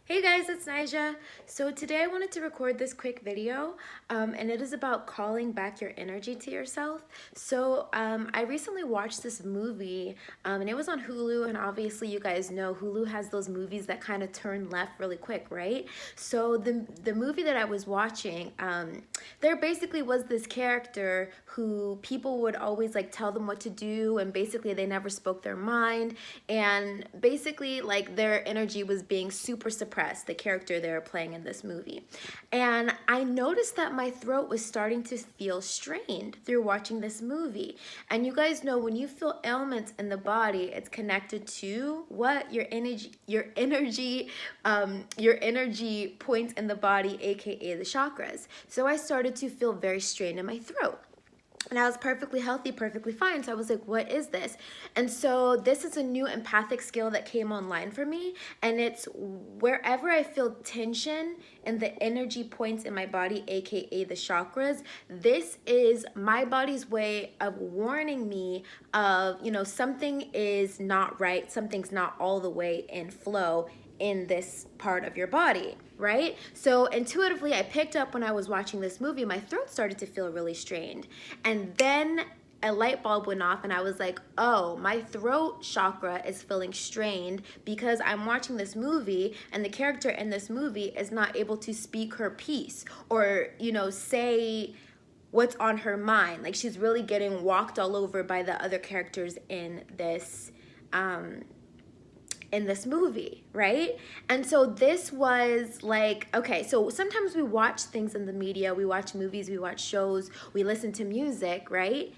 Hey guys, it's Nija. So today I wanted to record this quick video, and it is about calling back your energy to yourself. I recently watched this movie, and it was on Hulu, and obviously you guys know Hulu has those movies that kind of turn left really quick, right? So the movie that I was watching, there basically was this character who people would always like tell them what to do, and basically they never spoke their mind, and basically like their energy was being super suppressed, the character they were playing in this movie. And I noticed that my throat was starting to feel strained through watching this movie. And you guys know when you feel ailments in the body, it's connected to what? Your energy points in the body, aka the chakras. So I started to feel very strained in my throat. And I was perfectly healthy, perfectly fine. So I was like, what is this? And so this is a new empathic skill that came online for me. And it's wherever I feel tension in the energy points in my body, aka the chakras, this is my body's way of warning me of, something is not right, something's not all the way in flow in this part of your body, right? So intuitively, I picked up when I was watching this movie, my throat started to feel really strained. And then a light bulb went off and I was like, oh, my throat chakra is feeling strained because I'm watching this movie and the character in this movie is not able to speak her piece or, say what's on her mind. Like she's really getting walked all over by the other characters in this movie, right? And so this was like, okay, so sometimes we watch things in the media, we watch movies, we watch shows, we listen to music, right?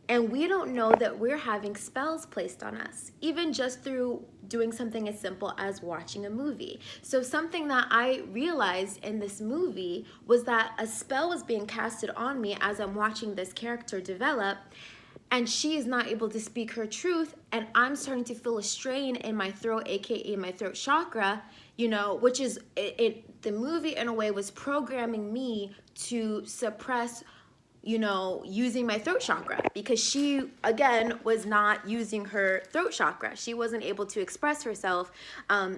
And we don't know that we're having spells placed on us, even just through doing something as simple as watching a movie. So something that I realized in this movie was that a spell was being casted on me as I'm watching this character develop, and she is not able to speak her truth, and I'm starting to feel a strain in my throat, aka my throat chakra, which is the movie in a way was programming me to suppress, using my throat chakra, because she again was not using her throat chakra. She wasn't able to express herself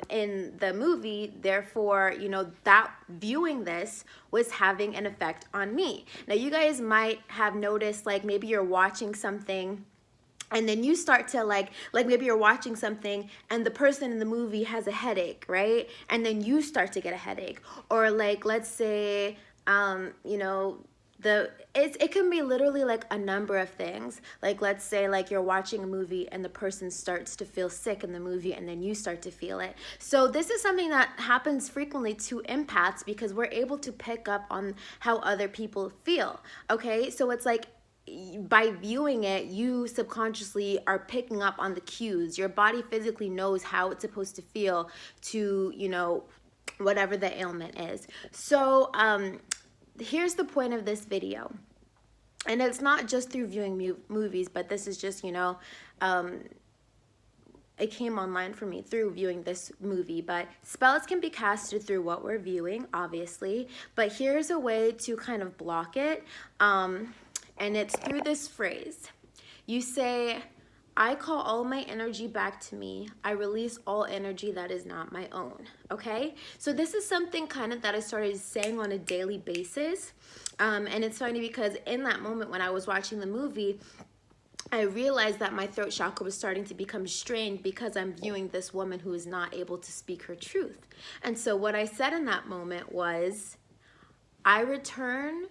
in the movie. Therefore, that viewing this was having an effect on me. Now, you guys might have noticed, like maybe you're watching something and then you start to like maybe you're watching something and the person in the movie has a headache, right? And then you start to get a headache. Or like, let's say, it can be literally like a number of things. Like let's say like you're watching a movie and the person starts to feel sick in the movie and then you start to feel it. So this is something that happens frequently to empaths because we're able to pick up on how other people feel. Okay, so it's like by viewing it, you subconsciously are picking up on the cues. Your body physically knows how it's supposed to feel to, whatever the ailment is. So here's the point of this video. And it's not just through viewing movies, but this is just, it came online for me through viewing this movie. But spells can be casted through what we're viewing, obviously. But here's a way to kind of block it. And it's through this phrase. You say, I call all my energy back to me. I release all energy that is not my own. Okay? So this is something kind of that I started saying on a daily basis. And it's funny because in that moment when I was watching the movie, I realized that my throat chakra was starting to become strained because I'm viewing this woman who is not able to speak her truth. And so what I said in that moment was, I return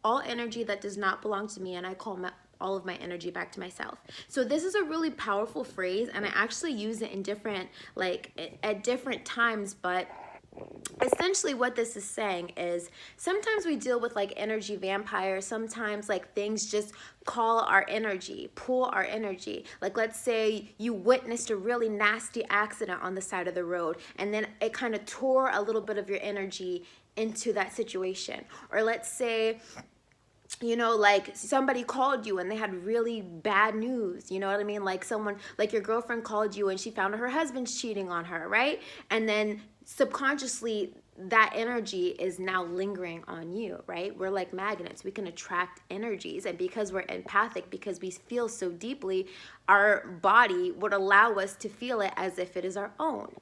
all energy that does not belong to me, and I call all of my energy back to myself. So this is a really powerful phrase, and I actually use it in different, at different times, but essentially what this is saying is sometimes we deal with like energy vampires. Sometimes like things just call our energy, pull our energy. Like let's say you witnessed a really nasty accident on the side of the road and then it kind of tore a little bit of your energy into that situation. Or let's say, like somebody called you and they had really bad news, you know what I mean? Like someone, like your girlfriend called you and she found out her husband's cheating on her, right? And then subconsciously that energy is now lingering on you, right? We're like magnets. We can attract energies. And because we're empathic, because we feel so deeply, our body would allow us to feel it as if it is our own.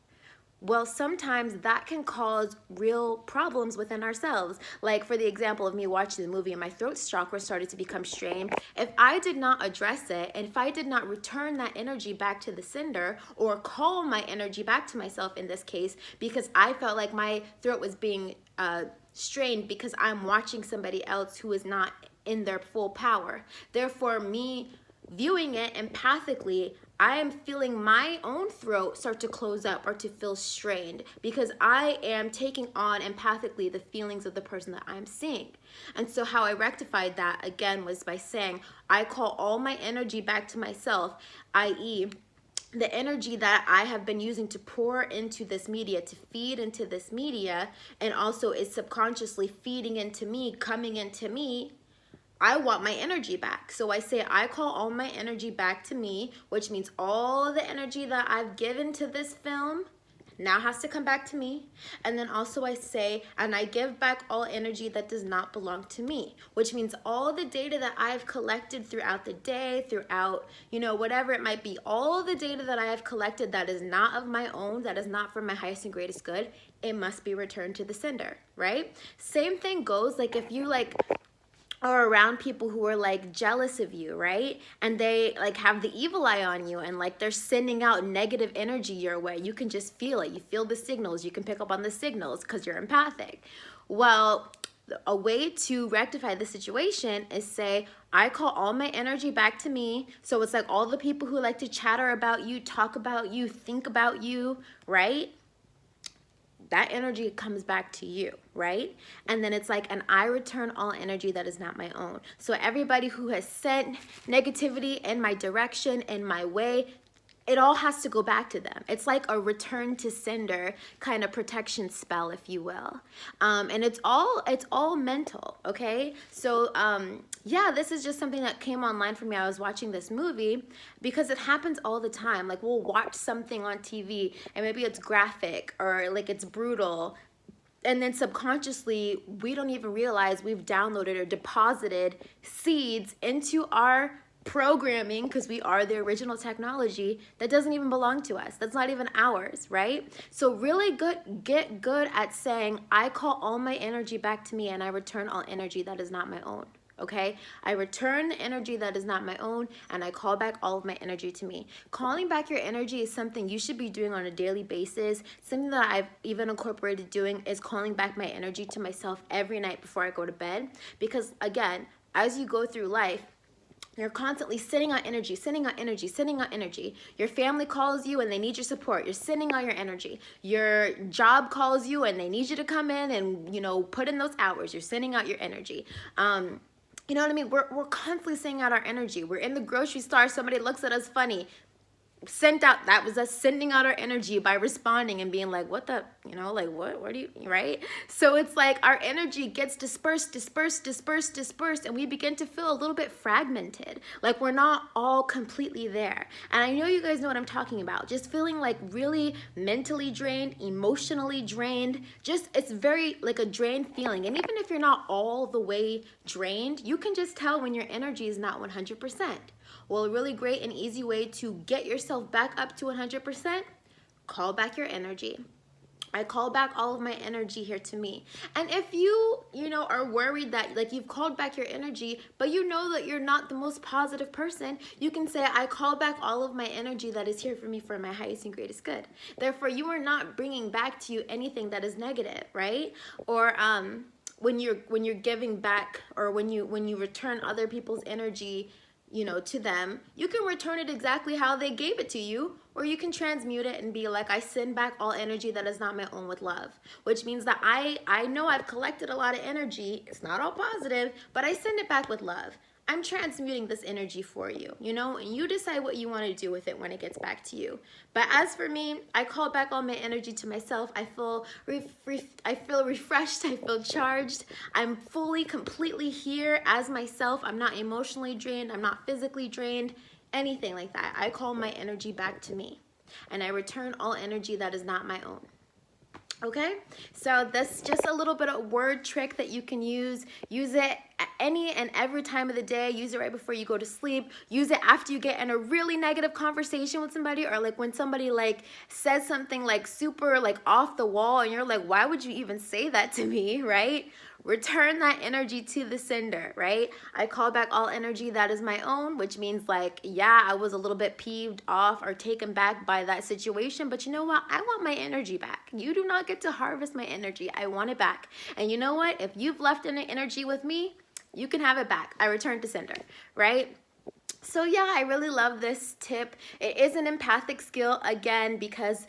Well, sometimes that can cause real problems within ourselves. Like for the example of me watching the movie and my throat chakra started to become strained. If I did not address it, and if I did not return that energy back to the sender or call my energy back to myself in this case, because I felt like my throat was being strained because I'm watching somebody else who is not in their full power. Therefore, me viewing it empathically, I am feeling my own throat start to close up or to feel strained because I am taking on empathically the feelings of the person that I'm seeing. And so how I rectified that again was by saying, I call all my energy back to myself, i.e., the energy that I have been using to pour into this media, to feed into this media, and also is subconsciously feeding into me, coming into me. I want my energy back. So I say, I call all my energy back to me, which means all the energy that I've given to this film now has to come back to me. And then also I say, and I give back all energy that does not belong to me, which means all the data that I've collected throughout the day, throughout, whatever it might be, all the data that I have collected that is not of my own, that is not for my highest and greatest good, it must be returned to the sender, right? Same thing goes, like if you are around people who are like jealous of you, right? And they like have the evil eye on you and like they're sending out negative energy your way. You can just feel it. You feel the signals. You can pick up on the signals because you're empathic. Well, a way to rectify the situation is say, I call all my energy back to me. So it's like all the people who like to chatter about you, talk about you, think about you, right? That energy comes back to you, right? And then it's like, and I return all energy that is not my own. So everybody who has sent negativity in my direction, in my way, it all has to go back to them. It's like a return to sender kind of protection spell, if you will. And it's all mental, okay? So yeah, this is just something that came online for me. I was watching this movie because it happens all the time. Like we'll watch something on TV and maybe it's graphic or like it's brutal. And then subconsciously, we don't even realize we've downloaded or deposited seeds into our programming, because we are the original technology, that doesn't even belong to us. That's not even ours, right? So really get good at saying, I call all my energy back to me and I return all energy that is not my own. Okay, I return the energy that is not my own and I call back all of my energy to me. Calling back your energy is something you should be doing on a daily basis. Something that I've even incorporated doing is calling back my energy to myself every night before I go to bed. Because again, as you go through life, you're constantly sending out energy, sending out energy, sending out energy. Your family calls you and they need your support. You're sending out your energy. Your job calls you and they need you to come in and, put in those hours. You're sending out your energy. You know what I mean? We're constantly sending out our energy. We're in the grocery store. Somebody looks at us funny. That was us sending out our energy by responding and being like, what the, what do you, right? So it's like our energy gets dispersed, and we begin to feel a little bit fragmented. Like we're not all completely there. And I know you guys know what I'm talking about. Just feeling like really mentally drained, emotionally drained. It's very like a drained feeling. And even if you're not all the way drained, you can just tell when your energy is not 100%. Well, a really great and easy way to get yourself back up to 100%, call back your energy. I call back all of my energy here to me. And if you are worried that like you've called back your energy, but you know that you're not the most positive person, you can say, I call back all of my energy that is here for me for my highest and greatest good. Therefore, you are not bringing back to you anything that is negative, right? Or when you're giving back, or when you return other people's energy, to them, you can return it exactly how they gave it to you, or you can transmute it and be like, I send back all energy that is not my own with love, which means that I know I've collected a lot of energy. It's not all positive, but I send it back with love. I'm transmuting this energy for you, and you decide what you want to do with it when it gets back to you. But as for me, I call back all my energy to myself. I feel refreshed. I feel charged. I'm fully, completely here as myself. I'm not emotionally drained. I'm not physically drained, anything like that. I call my energy back to me, and I return all energy that is not my own. Okay, so that's just a little bit of word trick that you can use. Use it at any and every time of the day. Use it right before you go to sleep. Use it after you get in a really negative conversation with somebody, or like when somebody like says something like super like off the wall and you're like, why would you even say that to me, right? Return that energy to the sender, right? I call back all energy that is my own, which means like, yeah, I was a little bit peeved off or taken back by that situation, but you know what? I want my energy back. You do not get to harvest my energy. I want it back. And you know what? If you've left any energy with me, you can have it back. I return to sender, right? So yeah, I really love this tip. It is an empathic skill, again, because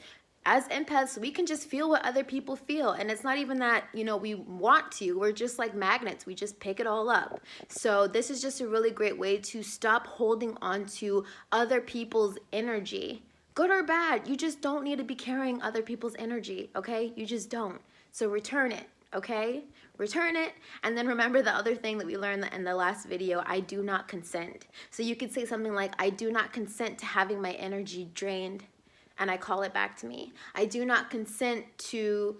as empaths, we can just feel what other people feel. And it's not even that, you know, we want to. We're just like magnets. We just pick it all up. So this is just a really great way to stop holding on to other people's energy. Good or bad, you just don't need to be carrying other people's energy, okay? You just don't. So return it, okay? Return it, and then remember the other thing that we learned in the last video, I do not consent. So you could say something like, I do not consent to having my energy drained, and I call it back to me. I do not consent to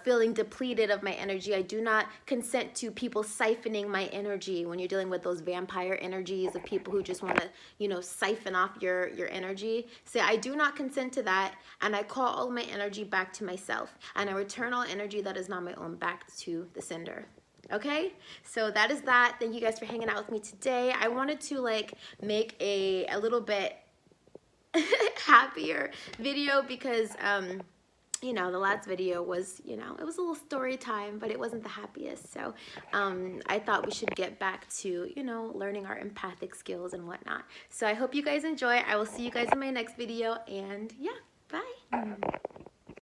feeling depleted of my energy. I do not consent to people siphoning my energy. When you're dealing with those vampire energies of people who just want to, you know, siphon off your energy, say, I do not consent to that, and I call all my energy back to myself, and I return all energy that is not my own back to the sender. Okay, so that is that. Thank you guys for hanging out with me today. I wanted to like make a little bit happier video because you know, the last video was, you know, it was a little story time, but it wasn't the happiest. So I thought we should get back to, you know, learning our empathic skills and whatnot. So I hope you guys enjoy. I will see you guys in my next video, and yeah, bye.